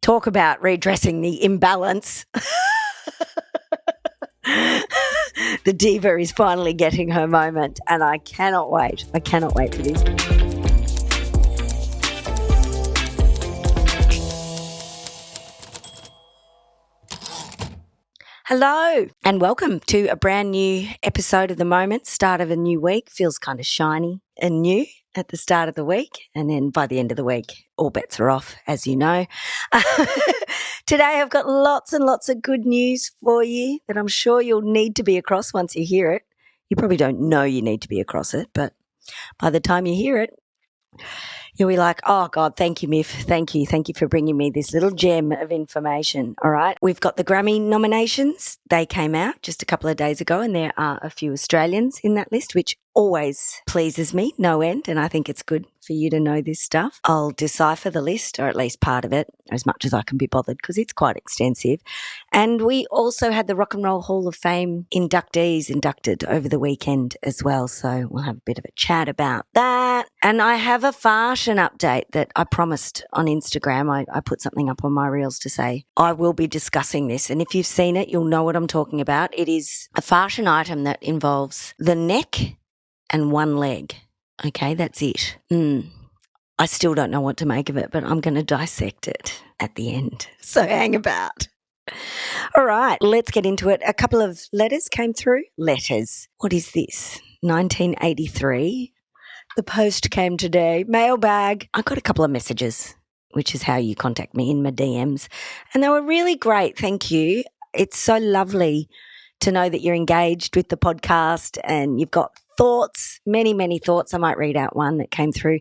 Talk about redressing the imbalance. The diva is finally getting her moment, and I cannot wait. I cannot wait for this. Hello and welcome to a brand new episode of The Moment, start of a new week. Feels kind of shiny and new at the start of the week, and then by the end of the week, all bets are off, as you know. Today I've got lots and lots of good news for you that I'm sure you'll need to be across once you hear it. You probably don't know you need to be across it, but by the time you hear it, you'll be like, oh, God, thank you, Myf. Thank you. Thank you for bringing me this little gem of information. All right. We've got the Grammy nominations. They came out just a couple of days ago, and there are a few Australians in that list, which always pleases me, no end, and I think it's good for you to know this stuff. I'll decipher the list, or at least part of it, as much as I can be bothered, because it's quite extensive. And we also had the Rock and Roll Hall of Fame inductees inducted over the weekend as well, so we'll have a bit of a chat about that. And I have a farshun update that I promised on Instagram. I put something up on my reels to say I will be discussing this, and if you've seen it, you'll know what I'm talking about. It is a farshun item that involves the neck and one leg. Okay, that's it. I still don't know what to make of it, but I'm going to dissect it at the end. So hang about. All right, let's get into it. A couple of letters came through. Letters. What is this? 1983. The post came today. Mailbag. I got a couple of messages, which is how you contact me in my DMs. And they were really great. Thank you. It's so lovely to know that you're engaged with the podcast and you've got thoughts, many, many thoughts. I might read out one that came through.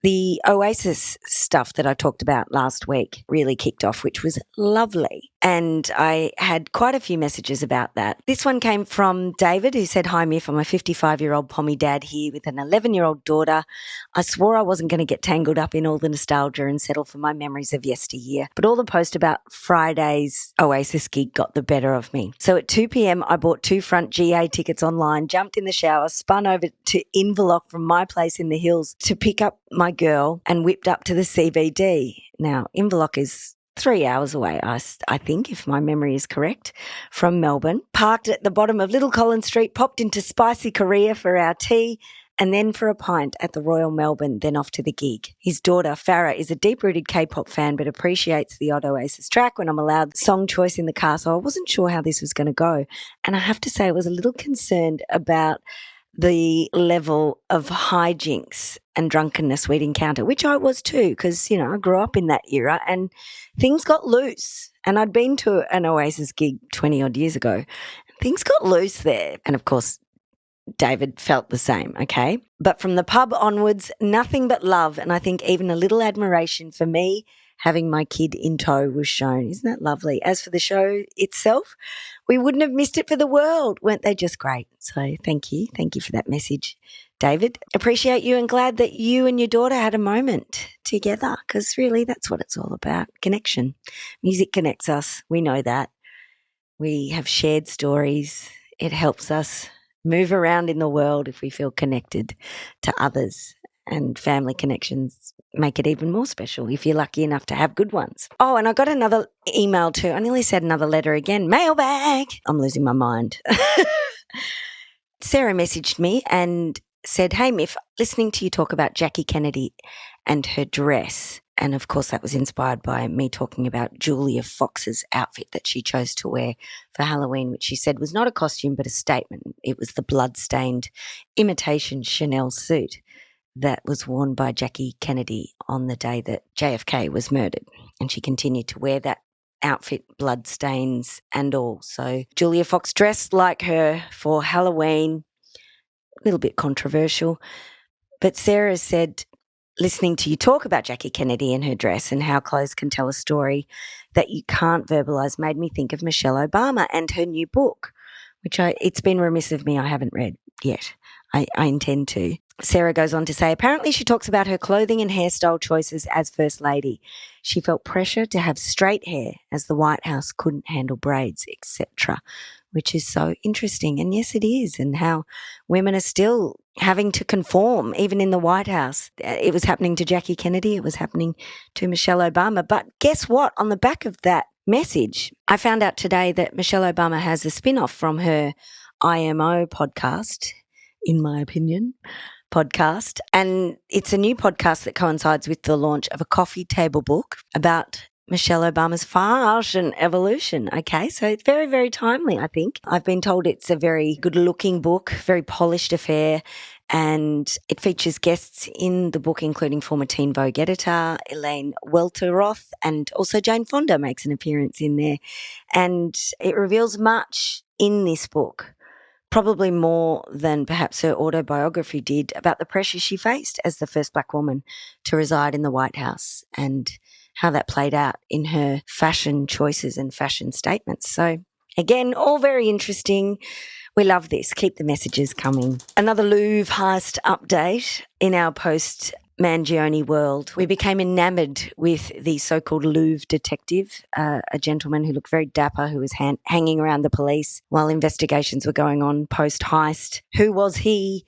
The Oasis stuff that I talked about last week really kicked off, which was lovely. And I had quite a few messages about that. This one came from David, who said, "Hi, Myf, I'm a 55-year-old pommy dad here with an 11-year-old daughter. I swore I wasn't going to get tangled up in all the nostalgia and settle for my memories of yesteryear. But all the post about Friday's Oasis gig got the better of me. So at 2 p.m, I bought 2 front GA tickets online, jumped in the shower, spun over to Inverloch from my place in the hills to pick up my girl and whipped up to the CBD. Now, Inverloch is 3 hours away, I think, if my memory is correct, from Melbourne. Parked at the bottom of Little Collins Street, popped into Spicy Korea for our tea, and then for a pint at the Royal Melbourne, then off to the gig. His daughter, Farah, is a deep-rooted K-pop fan but appreciates the odd Oasis track when I'm allowed song choice in the car, so I wasn't sure how this was going to go. And I have to say I was a little concerned about the level of hijinks and drunkenness we'd encounter, which I was too, because, I grew up in that era and things got loose. And I'd been to an Oasis gig 20-odd years ago. Things got loose there. And, of course, David felt the same, okay? But from the pub onwards, nothing but love, and I think even a little admiration for me having my kid in tow was shown. Isn't that lovely? As for the show itself, we wouldn't have missed it for the world. Weren't they just great? So thank you. Thank you for that message, David. Appreciate you and glad that you and your daughter had a moment together, because really that's what it's all about, connection. Music connects us. We know that. We have shared stories. It helps us move around in the world if we feel connected to others, and family connections make it even more special if you're lucky enough to have good ones. Oh, and I got another email too. I nearly said another letter again. Mailbag. I'm losing my mind. Sarah messaged me and said, "Hey, Myf, listening to you talk about Jackie Kennedy and her dress." And, of course, that was inspired by me talking about Julia Fox's outfit that she chose to wear for Halloween, which she said was not a costume but a statement. It was the blood-stained imitation Chanel suit that was worn by Jackie Kennedy on the day that JFK was murdered. And she continued to wear that outfit, blood stains and all. So Julia Fox dressed like her for Halloween. A little bit controversial. But Sarah said, listening to you talk about Jackie Kennedy and her dress and how clothes can tell a story that you can't verbalise made me think of Michelle Obama and her new book, which it's been remiss of me I haven't read yet. I intend to. Sarah goes on to say, apparently she talks about her clothing and hairstyle choices as First Lady. She felt pressure to have straight hair as the White House couldn't handle braids, etc., which is so interesting. And yes, it is, and how women are still, having to conform, even in the White House. It was happening to Jackie Kennedy. It was happening to Michelle Obama. But guess what? On the back of that message, I found out today that Michelle Obama has a spin-off from her IMO podcast, in my opinion, podcast. And it's a new podcast that coincides with the launch of a coffee table book about Michelle Obama's farshun evolution. Okay, so it's very, very timely, I think. I've been told it's a very good-looking book, very polished affair, and it features guests in the book, including former Teen Vogue editor Elaine Welteroth, and also Jane Fonda makes an appearance in there. And it reveals much in this book, probably more than perhaps her autobiography did, about the pressure she faced as the first Black woman to reside in the White House and how that played out in her fashion choices and fashion statements. So again, all very interesting. We love this. Keep the messages coming. Another Louvre heist update in our post-Mangione world. We became enamoured with the so-called Louvre detective, a gentleman who looked very dapper, who was hanging around the police while investigations were going on post-heist. Who was he?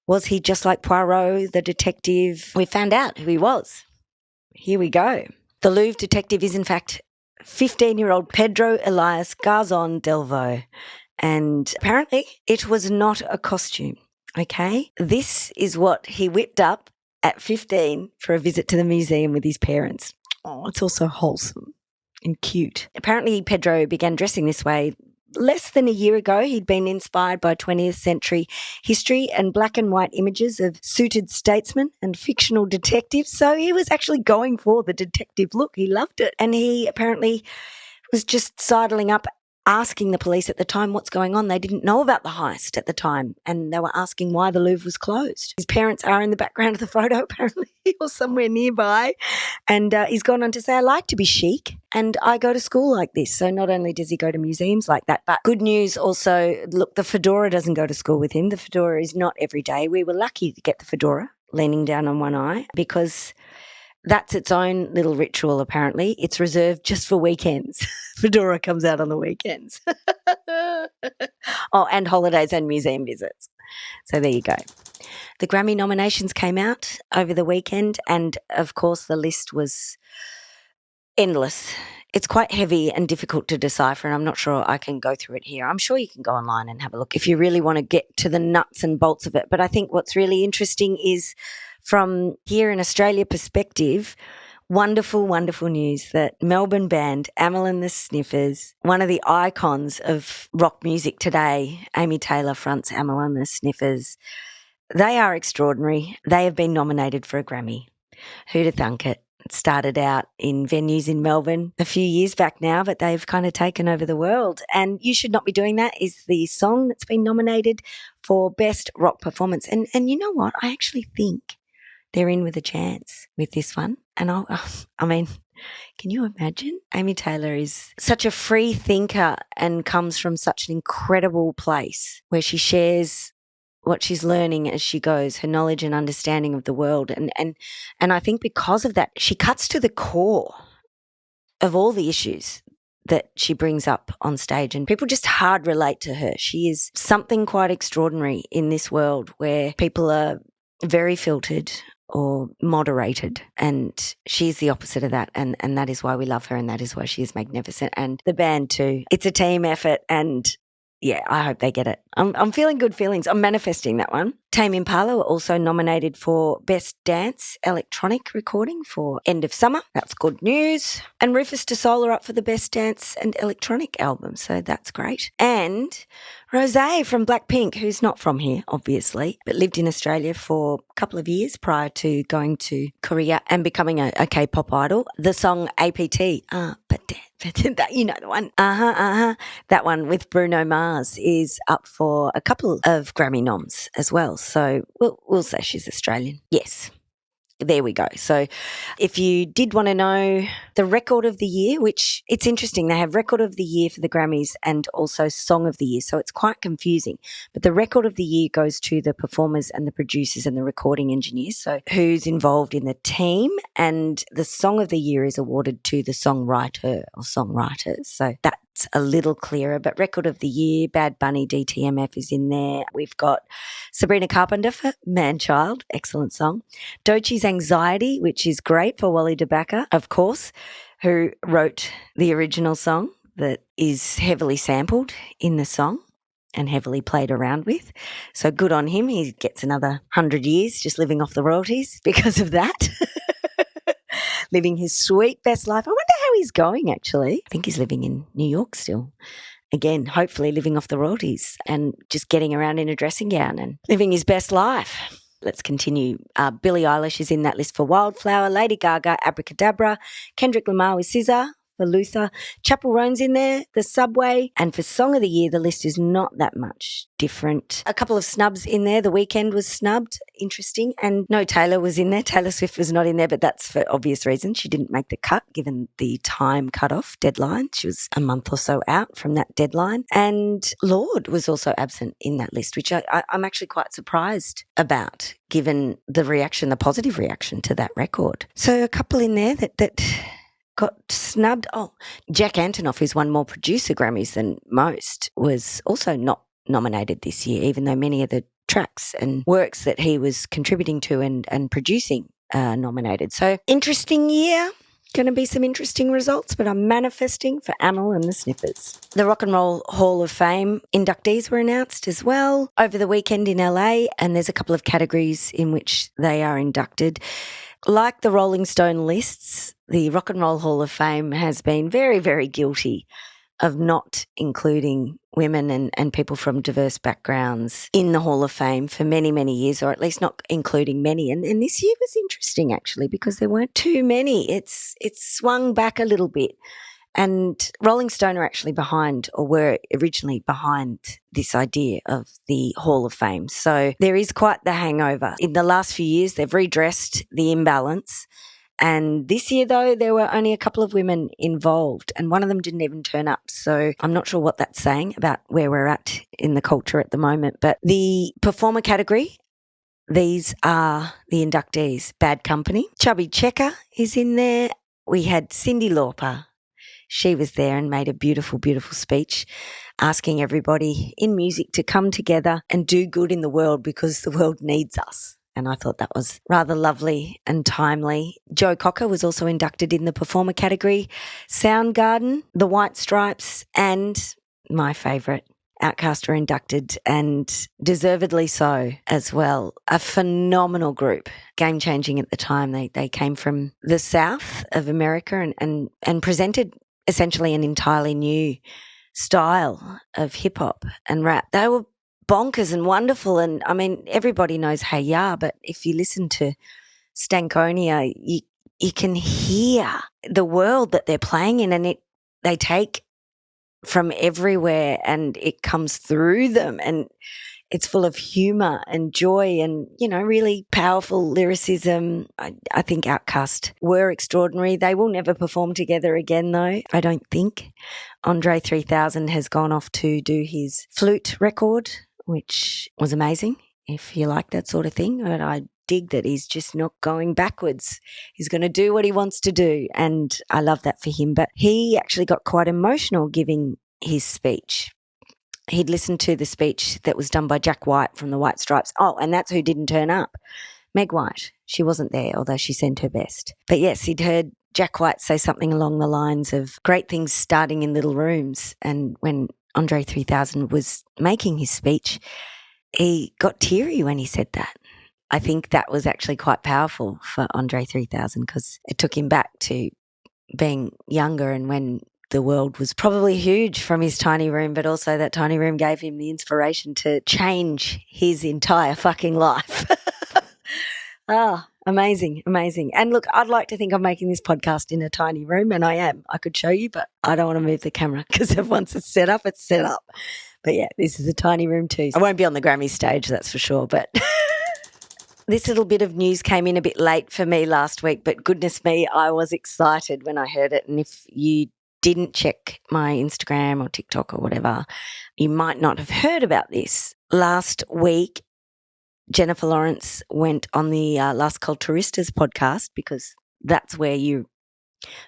Was he just like Poirot, the detective? We found out who he was. Here we go. The Louvre detective is, in fact, 15-year-old Pedro Elias Garzon Delvaux. And apparently it was not a costume, okay? This is what he whipped up at 15 for a visit to the museum with his parents. Oh, it's also wholesome and cute. Apparently Pedro began dressing this way less than a year ago. He'd been inspired by 20th century history and black and white images of suited statesmen and fictional detectives. So he was actually going for the detective look. He loved it. And he apparently was just sidling up, asking the police at the time what's going on. They didn't know about the heist at the time, and they were asking why the Louvre was closed. His parents are in the background of the photo, apparently, or somewhere nearby. And he's gone on to say, I like to be chic and I go to school like this. So not only does he go to museums like that, but good news also, look, the fedora doesn't go to school with him. The fedora is not every day. We were lucky to get the fedora leaning down on one eye because that's its own little ritual, apparently. It's reserved just for weekends. Fedora comes out on the weekends. Oh, and holidays and museum visits. So there you go. The Grammy nominations came out over the weekend, and of course the list was endless. It's quite heavy and difficult to decipher, and I'm not sure I can go through it here. I'm sure you can go online and have a look if you really want to get to the nuts and bolts of it. But I think what's really interesting is, from here in Australia perspective, wonderful, wonderful news that Melbourne band Amelia and the Sniffers, one of the icons of rock music today, Amy Taylor fronts Amelia and the Sniffers, they are extraordinary. They have been nominated for a Grammy. Who'd have thunk it? It started out in venues in Melbourne a few years back now, but they've kind of taken over the world. And You Should Not Be Doing That is the song that's been nominated for Best Rock Performance. And you know what? I actually think they're in with a chance with this one. And I mean, can you imagine? Amy Taylor is such a free thinker and comes from such an incredible place where she shares what she's learning as she goes, her knowledge and understanding of the world. And I think because of that, she cuts to the core of all the issues that she brings up on stage, and people just hard relate to her. She is something quite extraordinary in this world where people are very filtered or moderated, and she's the opposite of that, and that is why we love her, and that is why she is magnificent. And the band too. It's a team effort, and yeah, I hope they get it. I'm feeling good feelings. I'm manifesting that one. Tame Impala were also nominated for Best Dance Electronic Recording for End of Summer. That's good news. And Rufus Du Sol are up for the Best Dance and Electronic Album, so that's great. And Rosé from Blackpink, who's not from here, obviously, but lived in Australia for a couple of years prior to going to Korea and becoming a K-pop idol. The song APT, you know the one. That one with Bruno Mars is up for a couple of Grammy noms as well. So we'll say she's Australian. Yes. There we go. So if you did want to know the record of the year, which it's interesting, they have record of the year for the Grammys and also song of the year. So it's quite confusing. But the record of the year goes to the performers and the producers and the recording engineers. So who's involved in the team, and the song of the year is awarded to the songwriter or songwriters. So that that's a little clearer. But Record of the Year, Bad Bunny, DTMF is in there. We've got Sabrina Carpenter for Man-Child, excellent song. Doechie's Anxiety, which is great for Wally DeBacker, of course, who wrote the original song that is heavily sampled in the song and heavily played around with. So good on him. He gets another 100 years just living off the royalties because of that. Living his sweet best life. I wonder how he's going, actually. I think he's living in New York still. Again, hopefully living off the royalties and just getting around in a dressing gown and living his best life. Let's continue. Billie Eilish is in that list for Wildflower, Lady Gaga, Abracadabra, Kendrick Lamar with Scissor for Luther, Chapelow's in there, The Subway, and for Song of the Year, the list is not that much different. A couple of snubs in there. The Weeknd was snubbed, interesting, and no Taylor was in there. Taylor Swift was not in there, but that's for obvious reasons. She didn't make the cut given the time cutoff deadline. She was a month or so out from that deadline. And Lorde was also absent in that list, which I'm actually quite surprised about, given the reaction, the positive reaction to that record. So a couple in there that got snubbed. Oh, Jack Antonoff, who's won more producer Grammys than most, was also not nominated this year, even though many of the tracks and works that he was contributing to and producing are nominated. So interesting year. Going to be some interesting results, but I'm manifesting for Amel and the Snippers. The Rock and Roll Hall of Fame inductees were announced as well over the weekend in LA, and there's a couple of categories in which they are inducted. Like the Rolling Stone lists, the Rock and Roll Hall of Fame has been very, very guilty of not including women and people from diverse backgrounds in the Hall of Fame for many, many years, or at least not including many. And this year was interesting, actually, because there weren't too many. It's swung back a little bit. And Rolling Stone are actually behind, or were originally behind, this idea of the Hall of Fame. So there is quite the hangover. In the last few years, they've redressed the imbalance. And this year, though, there were only a couple of women involved, and one of them didn't even turn up. So I'm not sure what that's saying about where we're at in the culture at the moment. But the performer category, these are the inductees. Bad Company. Chubby Checker is in there. We had Cyndi Lauper. She was there and made a beautiful, beautiful speech asking everybody in music to come together and do good in the world because the world needs us. And I thought that was rather lovely and timely. Joe Cocker was also inducted in the performer category. Soundgarden, The White Stripes, and my favourite, Outkast were inducted, and deservedly so as well. A phenomenal group, game-changing at the time. They came from the south of America and presented essentially an entirely new style of hip-hop and rap. They were bonkers and wonderful, and I mean, everybody knows Hey Ya, but if you listen to Stankonia, you can hear the world that they're playing in, and they take from everywhere and it comes through them, and it's full of humour and joy and, you know, really powerful lyricism. I think Outkast were extraordinary. They will never perform together again, though, I don't think. Andre 3000 has gone off to do his flute record, which was amazing, if you like that sort of thing. But I dig that he's just not going backwards. He's going to do what he wants to do, and I love that for him. But he actually got quite emotional giving his speech. He'd listened to the speech that was done by Jack White from the White Stripes. Oh, and that's who didn't turn up. Meg White. She wasn't there, although she sent her best. But yes, he'd heard Jack White say something along the lines of great things starting in little rooms. And when Andre 3000 was making his speech, he got teary when he said that. I think that was actually quite powerful for Andre 3000 because it took him back to being younger and when the world was probably huge from his tiny room, but also that tiny room gave him the inspiration to change his entire fucking life. Amazing, amazing. And look, I'd like to think I'm making this podcast in a tiny room, and I am. I could show you, but I don't want to move the camera because once it's set up, it's set up. But yeah, this is a tiny room too. I won't be on the Grammy stage, that's for sure, but this little bit of news came in a bit late for me last week, but goodness me, I was excited when I heard it. And if you didn't check my Instagram or TikTok or whatever, you might not have heard about this. Last week, Jennifer Lawrence went on the Las Culturistas podcast, because that's where you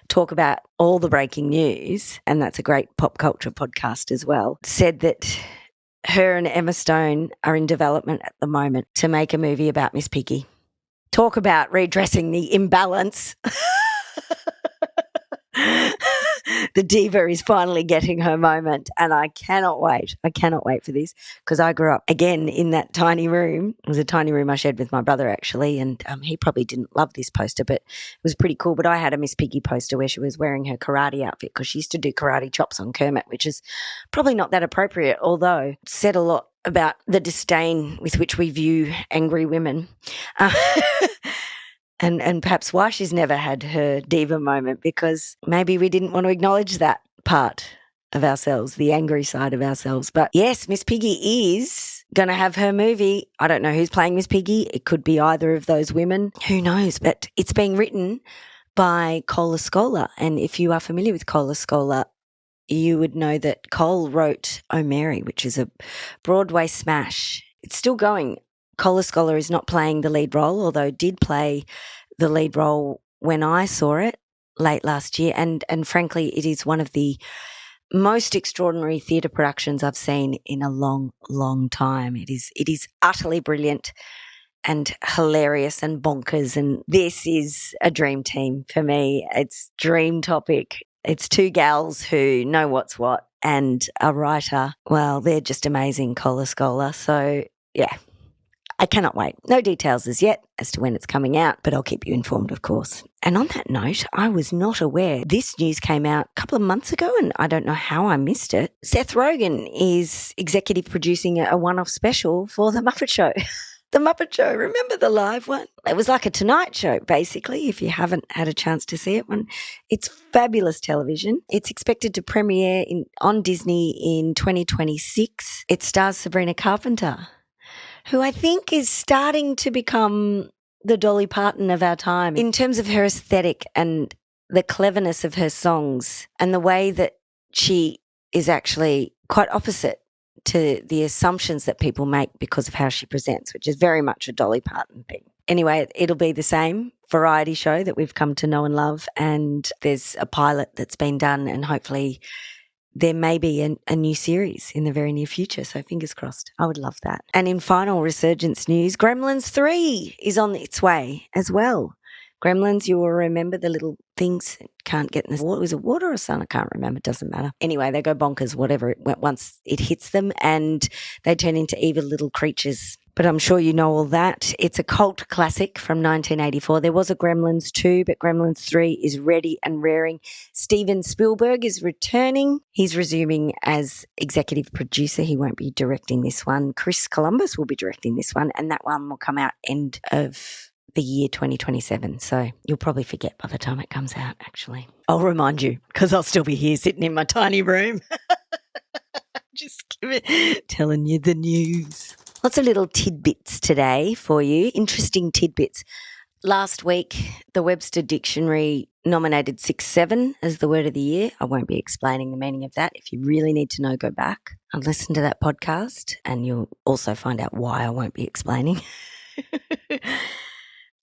talk about all the breaking news, and that's a great pop culture podcast as well, said that her and Emma Stone are in development at the moment to make a movie about Miss Piggy. Talk about redressing the imbalance. The diva is finally getting her moment, and I cannot wait. I cannot wait for this, because I grew up, again, in that tiny room. It was a tiny room I shared with my brother, actually, and he probably didn't love this poster, but it was pretty cool. But I had a Miss Piggy poster where she was wearing her karate outfit, because she used to do karate chops on Kermit, which is probably not that appropriate, although it said a lot about the disdain with which we view angry women. And perhaps why she's never had her diva moment, because maybe we didn't want to acknowledge that part of ourselves, the angry side of ourselves. But yes, Miss Piggy is going to have her movie. I don't know who's playing Miss Piggy. It could be either of those women. Who knows? But it's being written by Cole Escola. And if you are familiar with Cole Escola, you would know that Cole wrote Oh Mary, which is a Broadway smash. It's still going. Cole Escola is not playing the lead role, although did play the lead role when I saw it late last year. And frankly, it is one of the most extraordinary theatre productions I've seen in a long, long time. It is utterly brilliant and hilarious and bonkers. And this is a dream team for me. It's dream topic. It's two gals who know what's what, and a writer. Well, they're just amazing, Cole Escola. So, yeah. I cannot wait. No details as yet as to when it's coming out, but I'll keep you informed, of course. And on that note, I was not aware. This news came out a couple of months ago, and I don't know how I missed it. Seth Rogen is executive producing a one-off special for The Muppet Show. The Muppet Show, remember the live one? It was like a Tonight Show, basically, if you haven't had a chance to see it. It's fabulous television. It's expected to premiere on Disney in 2026. It stars Sabrina Carpenter, who I think is starting to become the Dolly Parton of our time in terms of her aesthetic and the cleverness of her songs, and the way that she is actually quite opposite to the assumptions that people make because of how she presents, which is very much a Dolly Parton thing. Anyway, it'll be the same variety show that we've come to know and love, and there's a pilot that's been done, and hopefully there may be a new series in the very near future, so fingers crossed. I would love that. And in final resurgence news, Gremlins 3 is on its way as well. Gremlins, you will remember the little things that can't get in the water. Was it water or sun? I can't remember. It doesn't matter. Anyway, they go bonkers, whatever once it hits them, and they turn into evil little creatures. But I'm sure you know all that. It's a cult classic from 1984. There was a Gremlins 2, but Gremlins 3 is ready and raring. Steven Spielberg is returning. He's resuming as executive producer. He won't be directing this one. Chris Columbus will be directing this one, and that one will come out end of the year 2027. So you'll probably forget by the time it comes out, actually. I'll remind you, because I'll still be here sitting in my tiny room. Just telling you the news. Lots of little tidbits today for you, interesting tidbits. Last week, the Webster Dictionary nominated 6-7 as the word of the year. I won't be explaining the meaning of that. If you really need to know, go back and listen to that podcast, and you'll also find out why I won't be explaining.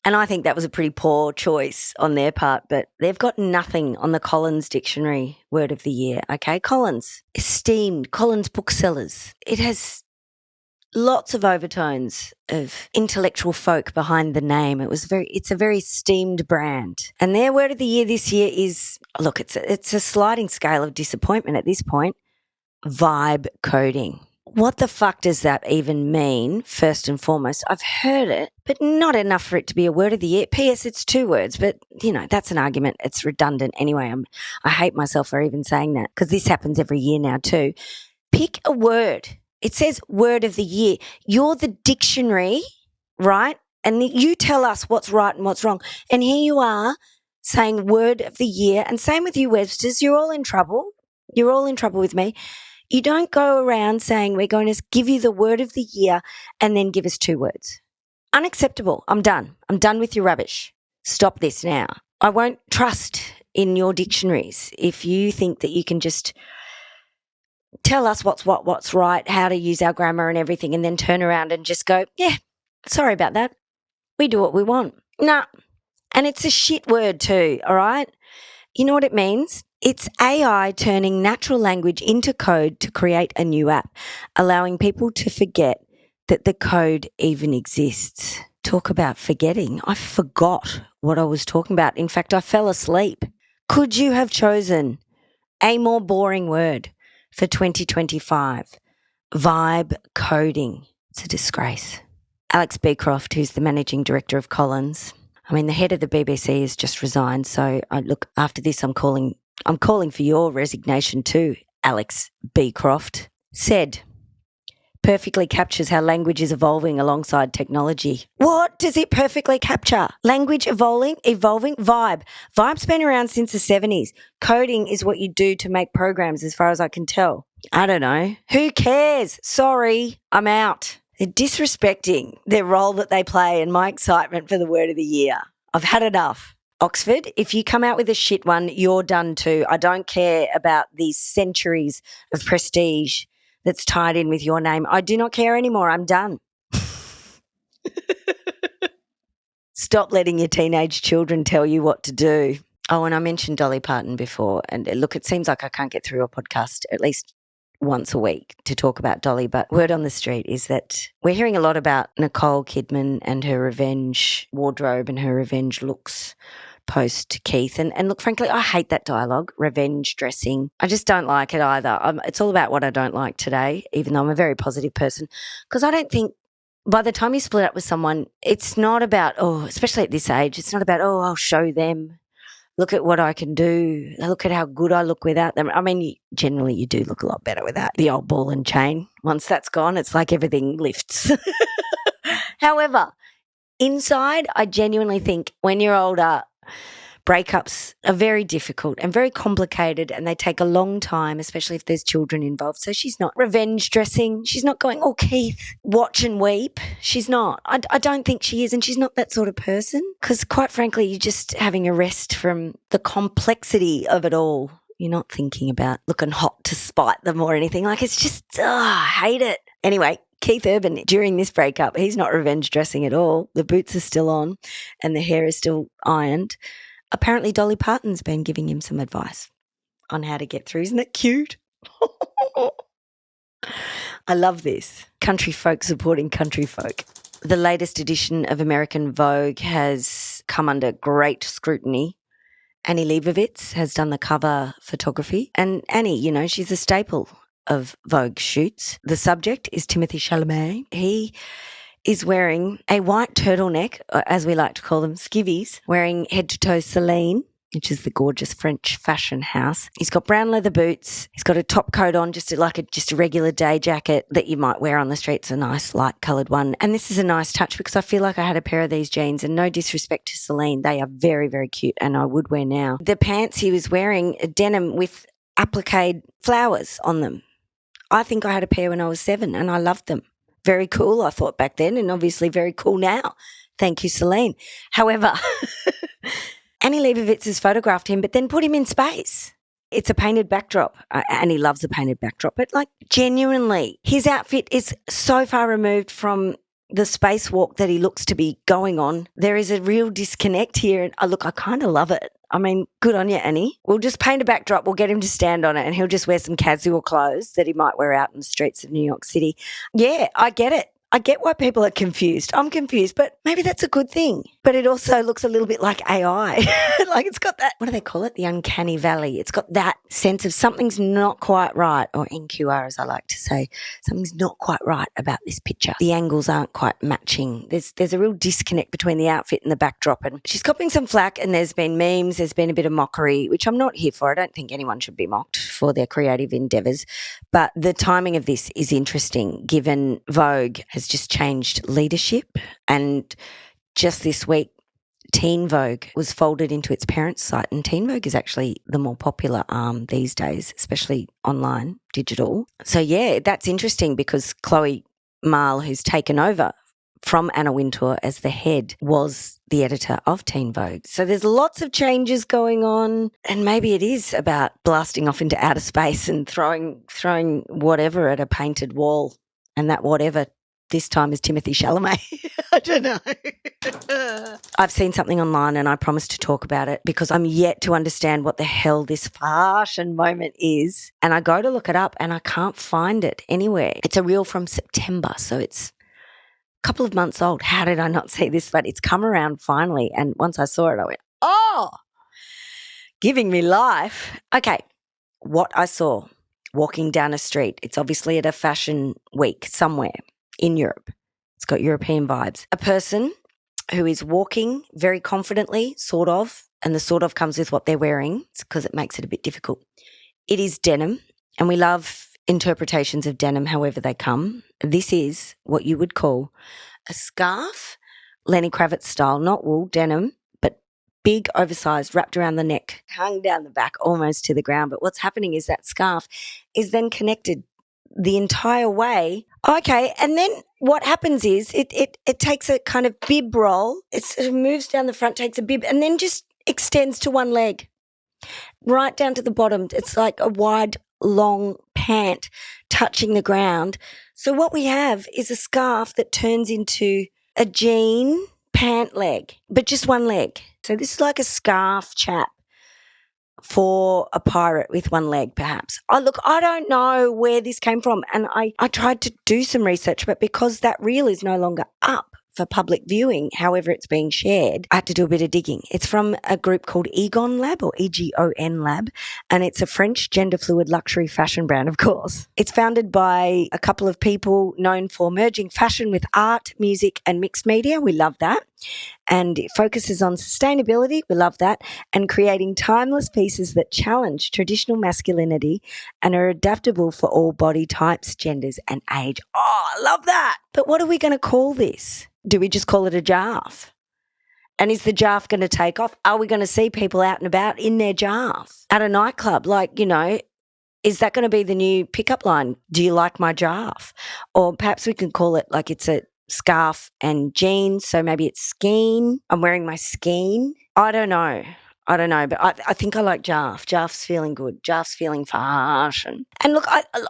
And I think that was a pretty poor choice on their part, but they've got nothing on the Collins Dictionary word of the year, okay? Collins, esteemed, Collins booksellers. It has lots of overtones of intellectual folk behind the name. It's a very esteemed brand. And their word of the year this year is, look, it's a sliding scale of disappointment at this point, vibe coding. What the fuck does that even mean, first and foremost? I've heard it, but not enough for it to be a word of the year. P.S. It's 2 words, but, that's an argument. It's redundant anyway. I hate myself for even saying that, because this happens every year now too. Pick a word. It says word of the year. You're the dictionary, right? And you tell us what's right and what's wrong. And here you are saying word of the year. And same with you, Websters. You're all in trouble. You're all in trouble with me. You don't go around saying we're going to give you the word of the year and then give us 2 words. Unacceptable. I'm done. I'm done with your rubbish. Stop this now. I won't trust in your dictionaries if you think that you can just tell us what's right, how to use our grammar and everything, and then turn around and just go, yeah, sorry about that. We do what we want. Nah. And it's a shit word too, all right? You know what it means? It's AI turning natural language into code to create a new app, allowing people to forget that the code even exists. Talk about forgetting. I forgot what I was talking about. In fact, I fell asleep. Could you have chosen a more boring word for 2025? Vibe coding. It's a disgrace. Alex Beecroft, who's the managing director of Collins, the head of the BBC has just resigned. So after this, I'm calling for your resignation too, Alex Beecroft, said, perfectly captures how language is evolving alongside technology. What does it perfectly capture? Language evolving, vibe. Vibe's been around since the 70s. Coding is what you do to make programs as far as I can tell. I don't know. Who cares? Sorry, I'm out. They're disrespecting their role that they play and my excitement for the word of the year. I've had enough. Oxford, if you come out with a shit one, you're done too. I don't care about these centuries of prestige that's tied in with your name. I do not care anymore. I'm done. Stop letting your teenage children tell you what to do. Oh, and I mentioned Dolly Parton before. And look, it seems like I can't get through a podcast at least once a week to talk about Dolly, but word on the street is that we're hearing a lot about Nicole Kidman and her revenge wardrobe and her revenge looks post Keith. And look, frankly, I hate that dialogue, revenge dressing. I just don't like it either. It's all about what I don't like today, even though I'm a very positive person, because I don't think by the time you split up with someone, it's not about, especially at this age, it's not about, I'll show them. Look at what I can do. Look at how good I look without them. Generally you do look a lot better without the old ball and chain. Once that's gone, it's like everything lifts. However, inside, I genuinely think when you're older, breakups are very difficult and very complicated and they take a long time, especially if there's children involved. So she's not revenge dressing. She's not going, Keith, watch and weep. She's not. I don't think she is, and she's not that sort of person because quite frankly, you're just having a rest from the complexity of it all. You're not thinking about looking hot to spite them or anything. It's just, I hate it. Anyway, Keith Urban, during this breakup, he's not revenge dressing at all. The boots are still on and the hair is still ironed. Apparently Dolly Parton's been giving him some advice on how to get through. Isn't that cute? I love this. Country folk supporting country folk. The latest edition of American Vogue has come under great scrutiny. Annie Leibovitz has done the cover photography. And Annie, she's a staple of Vogue shoots. The subject is Timothée Chalamet. He is wearing a white turtleneck, as we like to call them, skivvies, wearing head-to-toe Celine, which is the gorgeous French fashion house. He's got brown leather boots. He's got a top coat on, just a regular day jacket that you might wear on the street. It's a nice light-coloured one. And this is a nice touch because I feel like I had a pair of these jeans, and no disrespect to Celine, they are very, very cute and I would wear now. The pants he was wearing, denim with applique flowers on them. I think I had a pair when I was 7 and I loved them. Very cool, I thought back then, and obviously very cool now. Thank you, Celine. However, Annie Leibovitz has photographed him but then put him in space. It's a painted backdrop. Annie loves a painted backdrop, but genuinely, his outfit is so far removed from the spacewalk that he looks to be going on. There is a real disconnect here, and I kind of love it. Good on you, Annie. We'll just paint a backdrop. We'll get him to stand on it and he'll just wear some casual clothes that he might wear out in the streets of New York City. Yeah, I get it. I get why people are confused. I'm confused, but maybe that's a good thing. But it also looks a little bit like AI. It's got that, what do they call it? The uncanny valley. It's got that sense of something's not quite right, or NQR as I like to say. Something's not quite right about this picture. The angles aren't quite matching. There's a real disconnect between the outfit and the backdrop. And she's copying some flack, and there's been memes, there's been a bit of mockery, which I'm not here for. I don't think anyone should be mocked for their creative endeavours. But the timing of this is interesting, given Vogue has just changed leadership, and just this week Teen Vogue was folded into its parent site, and Teen Vogue is actually the more popular arm these days, especially online, digital. So yeah, that's interesting because Chloe Mahle, who's taken over from Anna Wintour as the head, was the editor of Teen Vogue. So there's lots of changes going on, and maybe it is about blasting off into outer space and throwing whatever at a painted wall, and that whatever this time as Timothée Chalamet. I don't know. I've seen something online and I promised to talk about it because I'm yet to understand what the hell this farshun moment is. And I go to look it up and I can't find it anywhere. It's a reel from September, so it's a couple of months old. How did I not see this? But it's come around finally. And once I saw it, I went, oh, giving me life. Okay, what I saw walking down a street. It's obviously at a fashion week somewhere in Europe. It's got European vibes. A person who is walking very confidently, sort of, and the sort of comes with what they're wearing because it makes it a bit difficult. It is denim, and we love interpretations of denim however they come. This is what you would call a scarf, Lenny Kravitz style, not wool, denim, but big, oversized, wrapped around the neck, hung down the back almost to the ground. But what's happening is that scarf is then connected the entire way. Okay, and then what happens is it takes a kind of bib roll. It sort of moves down the front, takes a bib, and then just extends to one leg, right down to the bottom. It's like a wide, long pant touching the ground. So what we have is a scarf that turns into a jean pant leg, but just one leg. So this is like a scarf chap for a pirate with one leg, perhaps. Oh, look, I don't know where this came from. And I tried to do some research, but because that reel is no longer up for public viewing, however it's being shared, I had to do a bit of digging. It's from a group called Egon Lab, or EGON Lab, and it's a French gender-fluid luxury fashion brand, of course. It's founded by a couple of people known for merging fashion with art, music, and mixed media. We love that. And it focuses on sustainability, we love that, and creating timeless pieces that challenge traditional masculinity and are adaptable for all body types, genders, and age. Oh, I love that. But what are we going to call this? Do we just call it a jarf? And is the jarf going to take off? Are we going to see people out and about in their jarf at a nightclub? Like, you know, is that going to be the new pickup line? Do you like my jarf? Or perhaps we can call it like it's a scarf and jeans, so maybe it's skein. I'm wearing my skein. I don't know, but I think I like jarf. Jarf's feeling good. Jarf's feeling fashion. And look,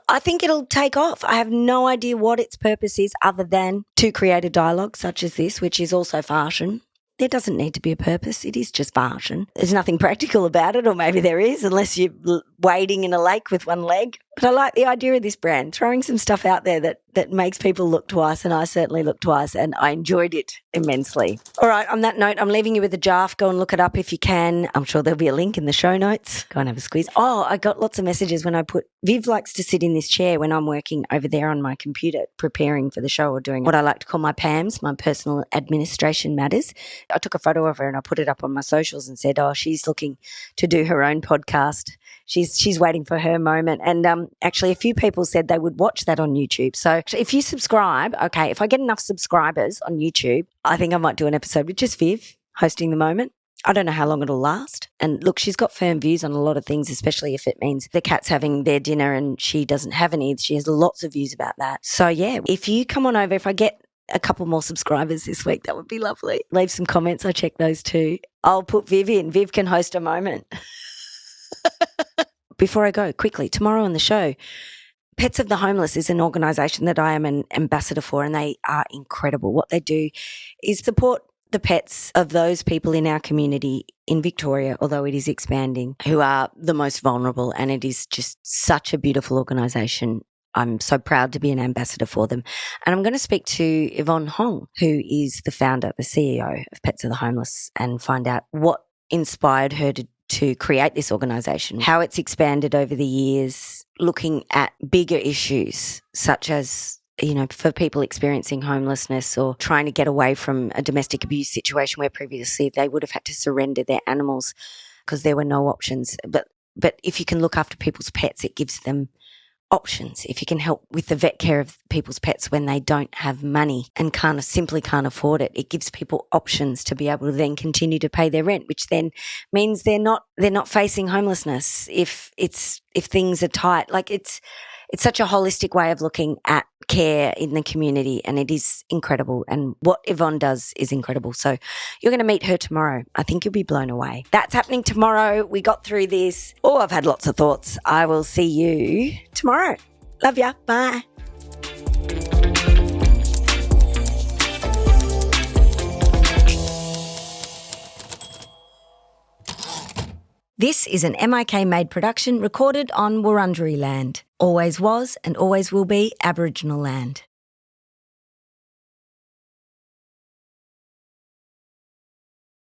I think it'll take off. I have no idea what its purpose is other than to create a dialogue such as this, which is also fashion. There doesn't need to be a purpose. It is just fashion. There's nothing practical about it, or maybe there is, unless you're wading in a lake with one leg. But I like the idea of this brand, throwing some stuff out there that makes people look twice, and I certainly looked twice, and I enjoyed it immensely. All right, on that note, I'm leaving you with a jarf. Go and look it up if you can. I'm sure there'll be a link in the show notes. Go and have a squeeze. Oh, I got lots of messages when I put, Viv likes to sit in this chair when I'm working over there on my computer, preparing for the show or doing what I like to call my PAMs, my personal administration matters. I took a photo of her and I put it up on my socials and said, oh, she's looking to do her own podcast. She's waiting for her moment. And actually a few people said they would watch that on YouTube. So if you subscribe, okay, if I get enough subscribers on YouTube, I think I might do an episode with just Viv hosting the moment. I don't know how long it'll last. And look, she's got firm views on a lot of things, especially if it means the cat's having their dinner and she doesn't have any. She has lots of views about that. So yeah, if you come on over, if I get a couple more subscribers this week, that would be lovely. Leave some comments. I check those too. I'll put Viv in. Viv can host a moment. Before I go, quickly, tomorrow on the show, Pets of the Homeless is an organisation that I am an ambassador for, and they are incredible. What they do is support the pets of those people in our community in Victoria, although it is expanding, who are the most vulnerable, and it is just such a beautiful organisation. I'm so proud to be an ambassador for them. And I'm going to speak to Yvonne Hong, who is the founder, the CEO of Pets of the Homeless, and find out what inspired her to create this organisation, how it's expanded over the years, looking at bigger issues such as, you know, for people experiencing homelessness or trying to get away from a domestic abuse situation where previously they would have had to surrender their animals because there were no options. But if you can look after people's pets, it gives them options. If you can help with the vet care of people's pets when they don't have money and simply can't afford it, it gives people options to be able to then continue to pay their rent, which then means they're not facing homelessness if things are tight. Like it's such a holistic way of looking at care in the community, and it is incredible. And what Yvonne does is incredible. So you're going to meet her tomorrow. I think you'll be blown away. That's happening tomorrow. We got through this. Oh, I've had lots of thoughts. I will see you tomorrow. Love ya. Bye. This is an MIK Made production recorded on Wurundjeri land. Always was and always will be Aboriginal land.